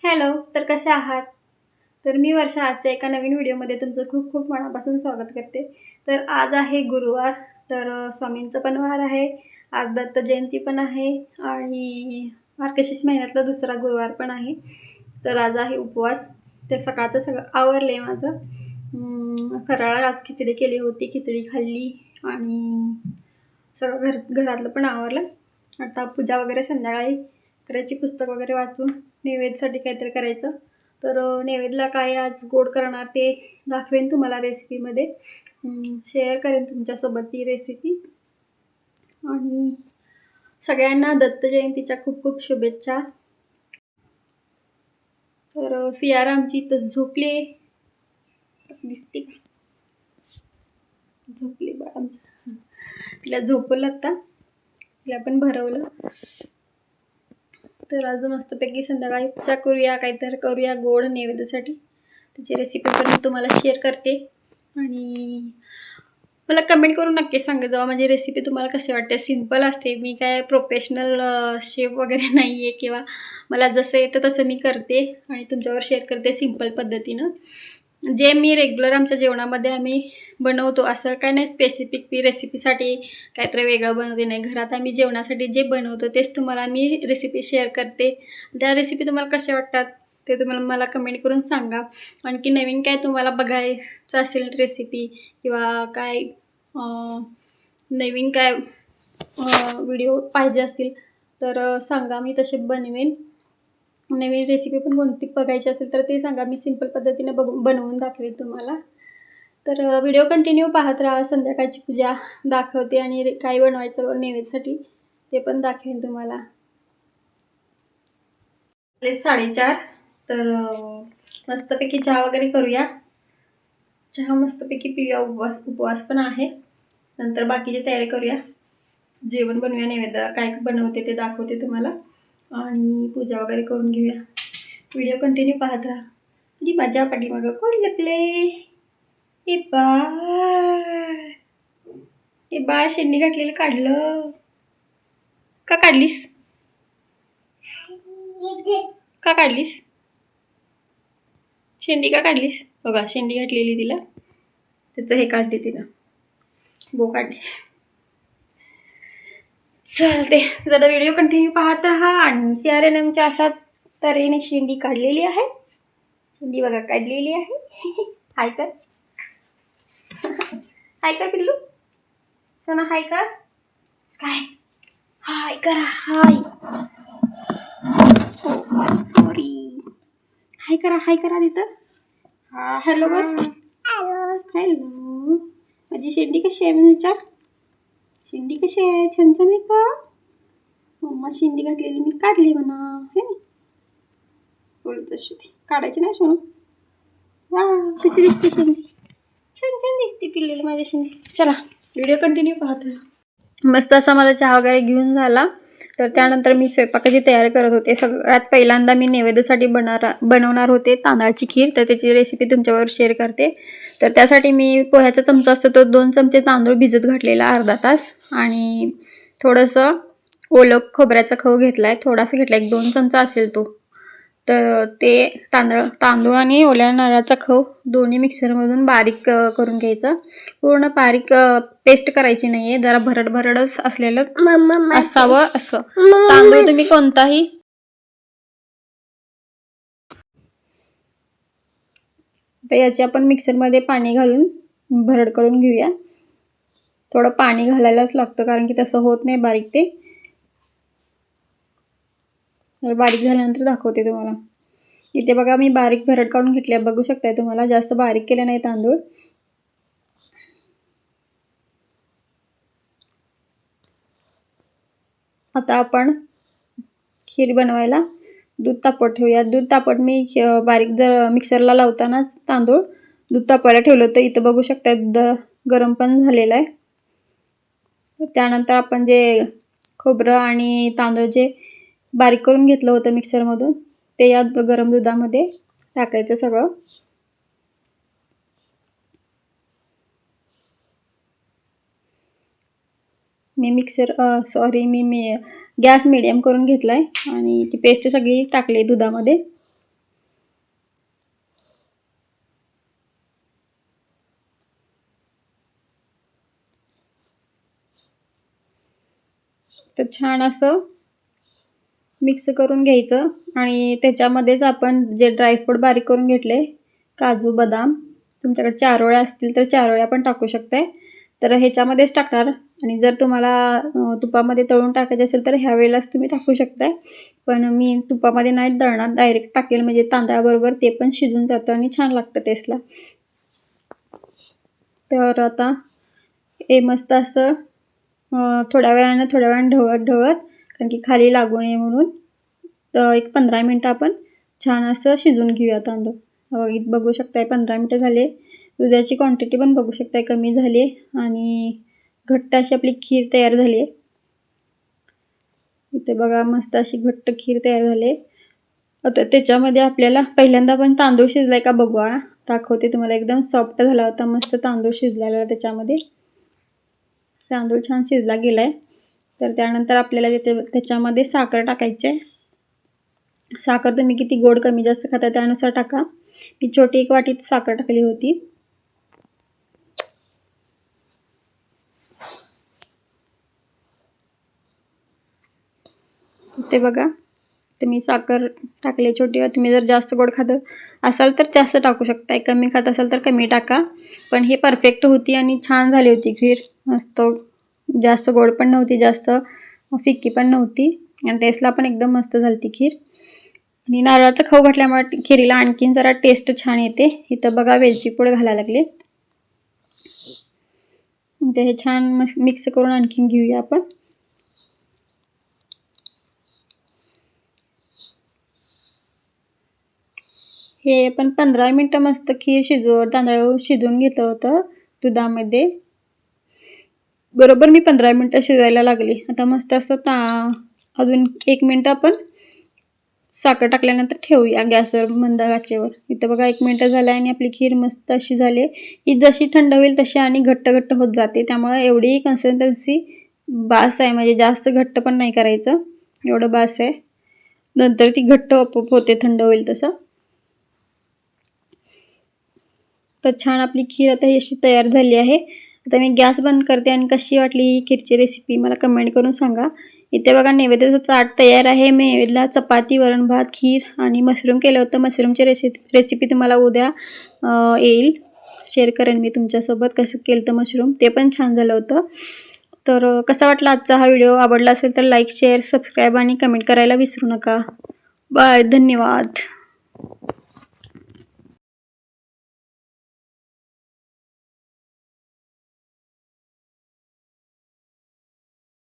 Hello, तर कसे आहात? तर मी वर्षा आजच्या एका नवीन व्हिडिओमध्ये तुमचं खूप खूप मनापासून स्वागत करते. तर आज आहे गुरुवार, तर स्वामींचा पण वार आहे. आज दत्त जयंती पण आहे आणि मार्गशीर्ष महिन्यातला दुसरा गुरुवार पण आहे. तर आज आहे उपवास. तर सकाळचं सगळं आवरलं आहे माझं. फराळाला आज खिचडी केली होती, खिचडी खाल्ली आणि सगळं घरातलं पण आवरलं. आता पूजा वगैरे संध्याकाळी करायची, पुस्तक वगैरे वाचून नैवेद्यासाठी काहीतरी करायचं. तर नैवेद्याला काय आज गोड करणार ते दाखवेन तुम्हाला रेसिपीमध्ये. शेअर करेन तुमच्यासोबत ती रेसिपी. आणि सगळ्यांना दत्त जयंतीच्या खूप खूप शुभेच्छा. तर सियारा आमची तर झोपली दिसते का? झोपली बा आमचं. तिला झोपवलं आता, तिला पण भरवलं. तर आज मस्तपैकी संध्याकाळी पूजा करूया, काहीतरी करूया गोड नैवेद्यासाठी. त्याची रेसिपी पण मी तुम्हाला शेअर करते. आणि मला कमेंट करून नक्की सांगत जावा माझी रेसिपी तुम्हाला कशी वाटते. सिंपल असते, मी काय प्रोफेशनल शेफ वगैरे नाही आहे, किंवा मला जसं येतं तसं मी करते आणि तुमच्यावर शेअर करते सिंपल पद्धतीनं. जे मी रेग्युलर आमच्या जेवणामध्ये आम्ही बनवतो, असं काय नाही स्पेसिफिक मी रेसिपीसाठी काहीतरी वेगळं बनवते नाही. घरात आम्ही जेवणासाठी जे बनवतो तेच तुम्हाला मी रेसिपी शेअर करते. त्या रेसिपी तुम्हाला कशा वाटतात ते तुम्हाला मला कमेंट करून सांगा. आणखी नवीन काय तुम्हाला बघायचं असेल रेसिपी, किंवा काय नवीन काय व्हिडिओ पाहिजे असतील तर सांगा, मी तसे बनवेन. नवीन रेसिपी पण कोणती बघायची असेल तर ते सांगा, मी सिंपल पद्धतीने बनवून दाखवेन तुम्हाला. तर व्हिडिओ कंटिन्यू पाहत राहा. संध्याकाळची पूजा दाखवते आणि काय बनवायचं नैवेद्यासाठी ते पण दाखवेन तुम्हाला. 4:30. तर मस्तपैकी चहा वगैरे करूया. चहा मस्तपैकी पिऊया. उपवास पण आहे. नंतर बाकीची तयारी करूया, जेवण बनवूया, नैवेद्य काय बनवते ते दाखवते तुम्हाला आणि पूजा वगैरे करून घेऊया. व्हिडिओ कंटिन्यू पाहत राहा. तुझी माझ्या पाठीमागं कोण लपले? हे बाळ शेंडी घातलेलं काढलं का? काढलीस का? काढलीस शेंडी का? काढलीस बघा, शेंडी घातलेली तिला, त्याचं हे काढते तिनं, बो काढली. चालते, जरा व्हिडिओ कंटिन्यू पाहत राहा. आणि CRNMच्या अशा तऱ्हेने शेंडी काढलेली आहे. शेंडी बघा काढलेली आहे. हाय कर, हाय कर पिल्लू, सोना हाय कर. काय हाय करा, हाय सॉरी, हाय करा, हाय करा तिथं. हा हॅलो कर. हॅलो, माझी शेंडी कशी आहे विचार. शेंडी कशी आहे? छान छान आहे का? मम्मा शेंडी घातलेली मी काढली म्हणा. हे थोडीच अशी काढायची नाही सोनू. वा किती दिसते शेंडी, छान छान दिसते पिल्लेली माझी शेंडी. चला व्हिडिओ कंटिन्यू पाहत राहा. मस्त असा माझा चहा वगैरे घेऊन झाला. तर त्यानंतर मी स्वयंपाकाची तयारी करत होते. सगळ्यात पहिल्यांदा मी नैवेद्यासाठी बनवणार होते तांदळाची खीर. तर त्याची रेसिपी तुमच्यावर शेअर करते. तर त्यासाठी मी पोह्याचा चमचा असतो तो 2 चमचे तांदूळ भिजत घातलेला अर्धा तास, आणि थोडंसं ओलं खोबऱ्याचा खव घेतला आहे, थोडासा घेतला, 1-2 चमचा असेल तो. तर ते तांदूळ आणि ओल्या नारळाचा खव दोन्ही मिक्सरमधून बारीक करून घ्यायचं. पूर्ण बारीक पेस्ट करायची नाहीये, जरा भरडच असलेलं असावं असं. तांदूळ तुम्ही कोणताही तर याची आपण मिक्सरमध्ये पाणी घालून भरड करून घेऊया. थोडं पाणी घालायलाच लागतं, कारण की तसं होत नाही बारीक ते. तर बारीक झाल्यानंतर दाखवते तुम्हाला. इथे बघा मी बारीक भरड काढून घेतली आहे, बघू शकताय तुम्हाला. जास्त बारीक केले नाही तांदूळ. आता आपण खीर बनवायला दूध तापत ठेवूया. दूध तापत मी बारीक जर मिक्सरला लावतानाच तांदूळ दूध तापायला ठेवलं होतं. इथं बघू शकताय दूध गरम पण झालेलं आहे. त्यानंतर आपण जे खोबरं आणि तांदूळ जे बारीक करून घेतलं होतं मिक्सरमधून ते या गरम दुधामध्ये टाकायचं सगळं. मी गॅस मिडियम करून घेतला आहे आणि ती पेस्ट सगळी टाकली दुधामध्ये. तर छान असं मिक्स करून घ्यायचं आणि त्याच्यामध्येच आपण जे ड्रायफ्रूट बारीक करून घेतले, काजू बदाम, तुमच्याकडे चारोळ्या असतील तर चारोळ्या पण टाकू शकताय, तर ह्याच्यामध्येच टाकणार. आणि जर तुम्हाला तुपामध्ये तळून टाकायचे असेल तर ह्या वेळेलाच तुम्ही टाकू शकताय, पण मी तुपामध्ये नाही तळणार, डायरेक्ट टाकेल, म्हणजे तांदळाबरोबर ते पण शिजून जातं आणि छान लागतं टेस्टला. तर आता हे मस्त असं थोड्या वेळानं ढवळत ढवळत, कारण की खाली लागू नये म्हणून, तर एक 15 मिनटं आपण छान असं शिजून घेऊया तांदूळ. बघू शकताय 15 मिनटं झाले. दुधाची क्वांटिटी पण बघू शकताय कमी झाली आणि घट्ट अशी आपली खीर तयार झाली आहे. इथे बघा मस्त अशी घट्ट खीर तयार झाली. आता त्याच्यामध्ये आपल्याला पहिल्यांदा पण तांदूळ शिजलाय का बघूया, दाखवते तुम्हाला. एकदम सॉफ्ट झाला होता, मस्त तांदूळ शिजलेला त्याच्यामध्ये. तांदूळ छान शिजला गेलाय. तर त्यानंतर आपल्याला त्याच्यामध्ये साखर टाकायची आहे. साखर तुम्ही किती गोड कमी जास्त खाता त्यानुसार टाका. मी छोटी 1 वाटी साखर टाकली होती. ते बघा, तर मी साखर टाकली छोटी. तुम्ही जर जास्त गोड खात असाल तर जास्त टाकू शकताय, कमी खात असाल तर कमी टाका. पण हे परफेक्ट होती आणि छान झाली होती खीर. मस्त, जास्त गोड पण नव्हती, जास्त फिक्की पण नव्हती आणि टेस्टला पण एकदम मस्त झाली ती खीर. आणि नारळाचं खाऊ घातल्यामुळे खिरीला आणखीन जरा टेस्ट छान येते. इथं बघा वेलची पूड घालायला लागले. ते हे छान मिक्स करून आणखीन घेऊया आपण. हे आपण 15 मिनटं मस्त खीर तांदूळ शिजवून घेतलं होतं दुधामध्ये. बरोबर मी 15 मिनटं शिजायला लागली. आता मस्त असं अजून 1 मिनटं आपण साखर टाकल्यानंतर ठेवूया गॅसवर मंद आचेवर. इथं बघा 1 मिनटं झालं आणि आपली खीर मस्त अशी झाली. ही जशी थंड होईल तशी आणि घट्ट घट्ट होत जाते, त्यामुळे एवढी कन्सिस्टन्सी बास आहे, म्हणजे जास्त घट्ट पण नाही करायचं, एवढं बास आहे. नंतर ती घट्ट आपोआप होते थंड होईल तसं. तर छान आपली खीर आता अशी तयार झाली आहे. आता मी गॅस बंद करते आणि कशी वाटली ही खीरची रेसिपी मला कमेंट करून सांगा. इथे बघा नैवेद्याचं ताट तयार आहे. नैवेद्याला चपाती, वरण भात, खीर आणि मशरूम केलं होतं. मशरूमची रेसिपी तुम्हाला उद्या येईल, शेअर करेन मी तुमच्यासोबत कसं केलं होतं मशरूम, ते पण छान झालं होतं. तर कसा वाटला आजचा हा व्हिडिओ? आवडला असेल तर लाईक, शेअर, सबस्क्राईब आणि कमेंट करायला विसरू नका. बाय, धन्यवाद.